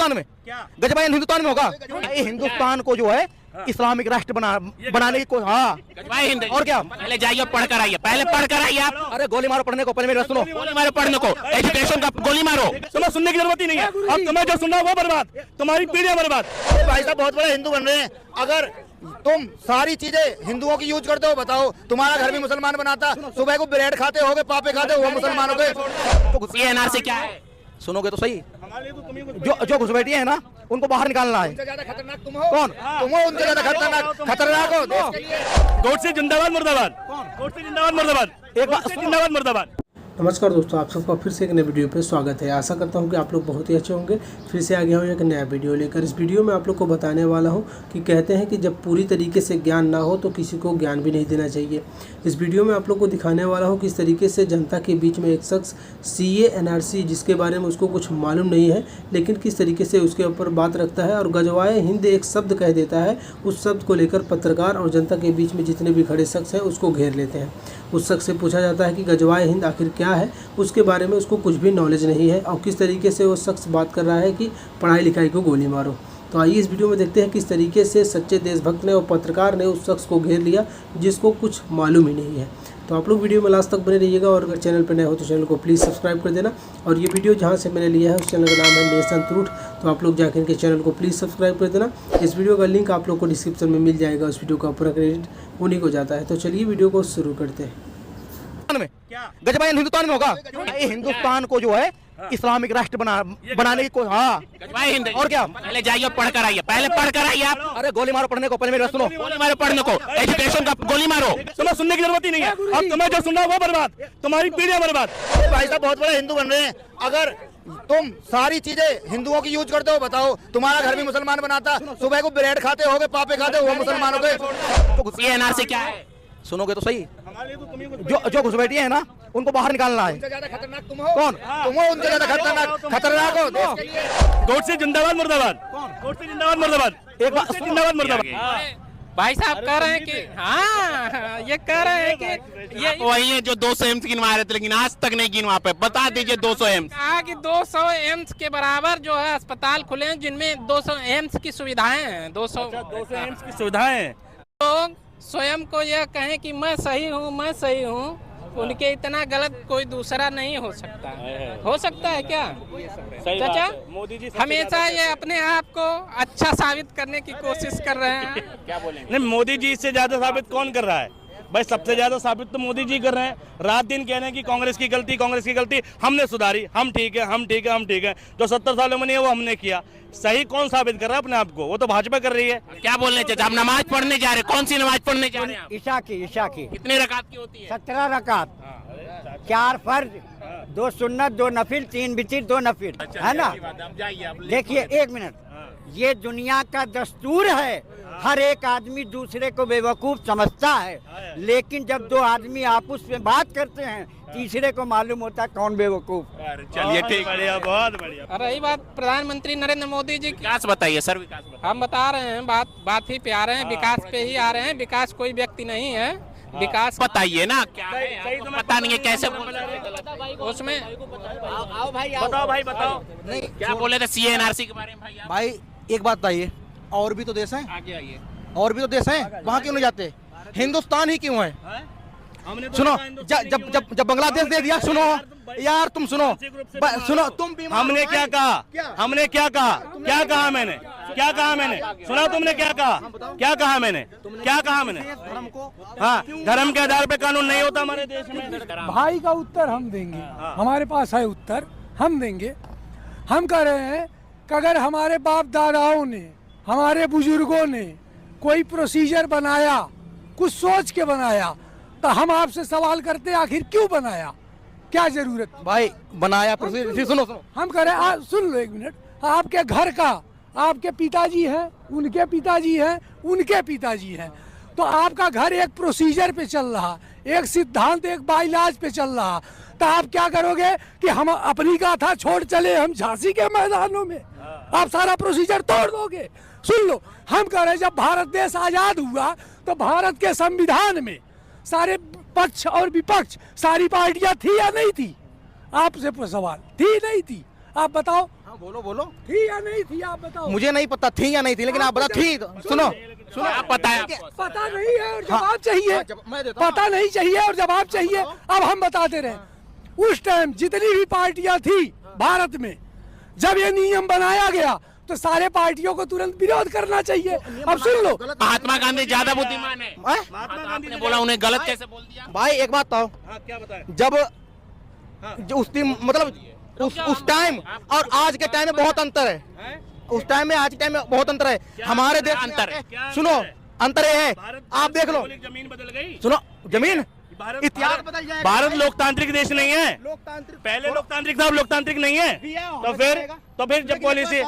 हिंदुस्तान में क्या गजबाइन हिंदुस्तान में होगा? ये हिंदुस्तान को जो है इस्लामिक राष्ट्र बनाने की हाँ और क्या? पहले जाइए पढ़ कर आइए, पहले पढ़ कर आइए आप। अरे गोली मारो पढ़ने को, पहले मेरी बात सुनो। गोली मारो पढ़ने को, एजुकेशन का गोली मारो। तुम्हें सुनने की जरूरत ही नहीं है। अब तुम्हें जो सुनना वो बर्बाद, तुम्हारी पीढ़ियां बर्बाद। भाई साहब बहुत बड़े हिंदू बन रहे हैं। अगर तुम सारी चीजें हिंदुओं की यूज करते हो, बताओ तुम्हारा घर भी मुसलमान बनाता, सुबह को ब्रेड खाते होगे, पापे खाते हो, वो मुसलमानों के। ये एनआरसी क्या है? सुनोगे तो सही। जो घुसपैठिए है ना, उनको बाहर निकालना है। ज्यादा खतरनाक तुम हो। कौन? तुम हो उनसे ज्यादा खतरनाक हो देश के लिए। गोडसे जिंदाबाद मुर्दाबाद, गोडसे जिंदाबाद मुर्दाबाद, एक बात जिंदाबाद मुर्दाबाद। नमस्कार दोस्तों, आप सबका फिर से एक नए वीडियो पे स्वागत है। आशा करता हूँ कि आप लोग बहुत ही अच्छे होंगे। फिर से आ गया हूँ एक नया वीडियो लेकर। इस वीडियो में आप लोग को बताने वाला हूँ कि कहते हैं कि जब पूरी तरीके से ज्ञान ना हो तो किसी को ज्ञान भी नहीं देना चाहिए। इस वीडियो में आप लोग को दिखाने वाला हूँ किस तरीके से जनता के बीच में एक शख्स CA NRC जिसके बारे में उसको कुछ मालूम नहीं है, लेकिन किस तरीके से उसके ऊपर बात रखता है और गजवाए हिंद एक शब्द कह देता है। उस शब्द को लेकर पत्रकार और जनता के बीच में जितने भी खड़े शख्स हैं उसको घेर लेते हैं। उस शख्स से पूछा जाता है कि गजवाए हिंद आखिर क्या है, उसके बारे में उसको कुछ भी नॉलेज नहीं है और किस तरीके से वो शख्स बात कर रहा है कि पढ़ाई लिखाई को गोली मारो। तो आइए इस वीडियो में देखते हैं किस तरीके से सच्चे देशभक्त ने और पत्रकार ने उस शख्स को घेर लिया जिसको कुछ मालूम ही नहीं है। तो आप लोग वीडियो में लास्ट तक बने रहिएगा और अगर चैनल पर नए हो तो चैनल को प्लीज़ सब्सक्राइब कर देना। और ये वीडियो जहाँ से मैंने लिया है उस चैनल का नाम है नेशन ट्रूथ, तो आप लोग जाकर इनके चैनल को प्लीज़ सब्सक्राइब कर देना। इस वीडियो का लिंक आप लोग को डिस्क्रिप्शन में मिल जाएगा। उस वीडियो का पूरा क्रेडिट उन्हीं को जाता है। तो चलिए वीडियो को शुरू करते हैं। में गजबाइन हिंदुस्तान में होगा? ये हिंदुस्तान को जो है इस्लामिक राष्ट्र बनाने की हाँ हिंद और क्या? पहले जाइए पढ़ कर आइए, पहले पढ़ कर आइए आप। अरे गोली मारो पढ़ने को, पहले मेरी बात सुनो। गोली मारो पढ़ने को, एजुकेशन का गोली मारो। तुम्हें सुनने की जरूरत ही नहीं है। अब तुम्हें जो सुनना वो बर्बाद, तुम्हारी पीढ़ियां बर्बाद। भाई साहब बहुत बड़े हिंदू बन रहे हैं। अगर तुम सारी चीजें हिंदुओं की यूज करते हो, बताओ तुम्हारा घर भी मुसलमान बनाता, सुबह को ब्रेड खाते होगे, पापे खाते हो, वो मुसलमानों के। ये एनआरसी क्या है? सुनोगे तो सही। जो घुसपैठिए है ना, उनको बाहर निकालना है। ज्यादा खतरनाक तुम हो। कौन? तुम हो उनसे ज्यादा खतरनाक हो देश के लिए। गोडसे जिंदाबाद मुर्दाबाद, गोडसे जिंदाबाद मुर्दाबाद, एक बात जिंदाबाद मुर्दाबाद। भाई साहब कह रहे हैं कि हाँ ये कह रहे हैं कि ये वही है जो 200 एम्स गिनवा रहे थे, लेकिन आज तक नहीं गिनवा पे। बता दीजिए 200 एम्स। कहा कि 200 एम्स के बराबर जो है अस्पताल खुले हैं जिनमें 200 एम्स की सुविधाएं हैं। 200 एम्स की सुविधाएं हैं। लोग स्वयं को यह कहें कि मैं सही हूँ, मैं सही हूँ, उनके इतना गलत कोई दूसरा नहीं हो सकता। हो सकता है क्या चाचा? मोदी जी हमेशा ये अपने आप को अच्छा साबित करने की कोशिश कर रहे हैं। क्या बोलेंगे? नहीं, मोदी जी इससे ज्यादा साबित कौन कर रहा है भाई? सबसे ज्यादा साबित तो मोदी जी कर रहे हैं। रात दिन कह रहे हैं कि कांग्रेस की गलती, कांग्रेस की गलती, हमने सुधारी, हम ठीक है, हम ठीक है, हम ठीक है। जो 70 सालों में नहीं है वो हमने किया। सही कौन साबित कर रहा है अपने आप को? वो तो भाजपा कर रही है। क्या बोलने चाहिए? आप नमाज पढ़ने जा रहे, कौन सी नमाज पढ़ने जा रहे हैं? ईशा की कितनी रकात की होती है? 17 रकात, 4 फर्ज, 2 सुन्नत, 2 नफिल, 3 वितिर, 2 नफिल, है ना? देखिए 1 मिनट, ये दुनिया का दस्तूर है। हर एक आदमी दूसरे को बेवकूफ समझता है, लेकिन जब 2 आदमी आपस में बात करते हैं तीसरे को मालूम होता है कौन बेवकूफ। चलिए ठीक, बढ़िया, बहुत बढ़िया। रही बात प्रधानमंत्री नरेंद्र मोदी जी की, विकास बताइए सर, विकास बताइए। हम बता रहे हैं, बात ही पे आ रहे हैं, विकास पे ही आ रहे हैं। विकास कोई व्यक्ति नहीं है, विकास बताइए ना क्या है? आपको पता नहीं है कैसे उसमें बताओ भाई, बताओ। क्या बोले थे CA NRC के बारे में भाई एक बात बताइए, और भी तो देश हैं, आगे आइए। और भी तो देश हैं, वहाँ क्यों नहीं जाते? हिंदुस्तान ही क्यों है? सुनो, जब बांग्लादेश दे दिया, सुनो यार, तुम सुनो तुम भी। हमने क्या कहा? हमने क्या कहा? क्या कहा मैंने? क्या कहा मैंने? सुना तुमने क्या कहा? क्या कहा मैंने? क्या कहा मैंने? हाँ, धर्म के आधार पे कानून नहीं होता हमारे देश में। भाई का उत्तर हम देंगे, हमारे पास है उत्तर, हम देंगे। हम कह रहे हैं कि अगर हमारे बाप दादाओं ने, हमारे बुजुर्गों ने कोई प्रोसीजर बनाया, कुछ सोच के बनाया, तो हम आपसे सवाल करते हैं आखिर क्यों बनाया, क्या जरूरत? भाई बनाया प्रोसीजर, सुनो हम कह रहे हैं, सुन लो 1 मिनट, आपके घर का, आपके पिताजी हैं, उनके पिताजी हैं, उनके पिताजी हैं, तो आपका घर एक प्रोसीजर पे चल रहा, एक सिद्धांत, एक बाइलाज पे चल रहा, तो आप क्या करोगे कि हम अपनी गाथा छोड़ चले हम झांसी के मैदानों में? आप सारा प्रोसीजर तोड़ दोगे। सुन लो, हम कह रहे हैं जब भारत देश आजाद हुआ तो भारत के संविधान में सारे पक्ष और विपक्ष, सारी पार्टियां थी या नहीं थी? आपसे सवाल, थी नहीं थी? आप बताओ। बोलो बोलो, थी या नहीं थी आप बताओ। मुझे नहीं पता थी या नहीं थी, लेकिन आप बता थी तो सुनो सुनो। आप पता है आपको? पता नहीं है और जवाब चाहिए। मैं देता हूँ। पता नहीं चाहिए और जवाब चाहिए। अब हम बताते रहे, उस टाइम जितनी भी पार्टियां थी भारत में, जब ये नियम बनाया गया तो सारे पार्टियों को तुरंत विरोध करना चाहिए। अब सुन लो, महात्मा गांधी ज्यादा बुद्धिमान है। आपने बोला उन्हें गलत कैसे बोल दिया? भाई एक बात बताओ, क्या बताएं? जब जो उस दिन मतलब उस टाइम और आज के टाइम में बहुत अंतर है। उस टाइम में आज के टाइम में बहुत अंतर है। हमारे देश अंतर है? सुनो, अंतर ये है, आप देख लो। जमीन बदल गई। सुनो, जमीन भारत इतिहास बदल जाएगा। भारत लोकतांत्रिक देश नहीं है। लोकतांत्रिक पहले लोकतांत्रिक था, अब लोकतांत्रिक नहीं है। तो फिर जब पॉलिसी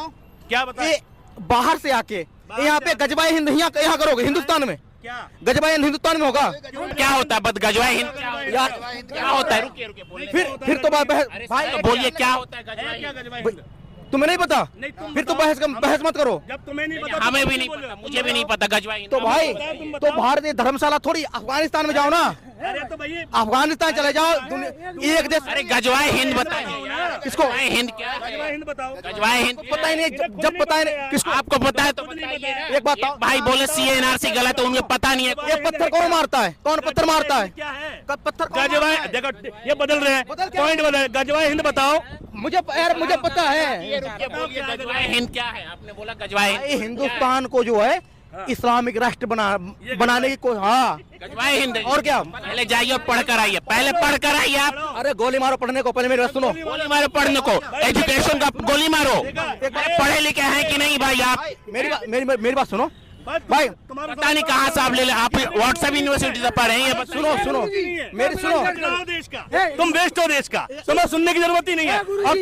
क्या बताएं? ये बाहर से आके यहाँ पे गजबाई हिंद यहाँ करोगे हिंदुस्तान में? क्या गजबाई हिंद हिंदुस्तान में होगा? क्या होता है बद गजवा हिंद? यार क्या होता है? रुकिए रुकिए बोलिए। फिर तो बात भाई तो बोलिए क्या होता है गजवा क्या हिंद? गजवा हिंद? तुम्हें नहीं पता? नहीं, तुम फिर तो बताओ। बहस मत करो। जब तुम्हें नहीं पता, हमें तुम भी नहीं बोल रहे पता, हो। मुझे भी नहीं पता गजवा हिंद। तो भाई तुम तो बताओ। भारतीय धर्मशाला थोड़ी अफगानिस्तान में जाओ ना, अरे तो भाई अफगानिस्तान चले जाओ। एक देश अरे गजवा हिंद बताइए यार। किसको? गजवा हिंद क्या है? गजवा हिंद बताओ। गजवा हिंद पता ही नहीं, जब पता ही नहीं किसको। आपको पता है तो बताइए। एक बात बताओ, भाई बोले CNRC गलत है, उनको पता नहीं है। ये पत्थर कौन मारता है? कौन पत्थर मारता है? क्या है? कब पत्थर कौन गजवा मारता है? देखो ये बदल रहे हैं, बदल क्या? पॉइंट बदल। गजवा हिंद बताओ। मुझे यार मुझे पता है। ये बोलिए गजवा हिंद क्या है? आपने बोला गजवा भाई हिंद। हिंदुस्तान को जो है इस्लामिक राष्ट्र बनाने की कोई, हाँ गजवा हिंद और क्या? पहले जाइए और पढ़ कर आइए। पहले पढ़ कर आइए आप। अरे गोली मारो पढ़ने को, पहले मेरी बात सुनो। गोली मारो पढ़ने को, एजुकेशन का गोली मारो। पढ़े लिखे हैं कि नहीं भाई आप? मेरी बात सुनो भाई। पता नहीं कहाँ से आप ले आप व्हाट्सएप यूनिवर्सिटी से पढ़े हैं। ये सुनो मेरी सुनो। देश का तुम वेस्ट हो, देश का तुम्हें सुनने की जरूरत ही नहीं है। अब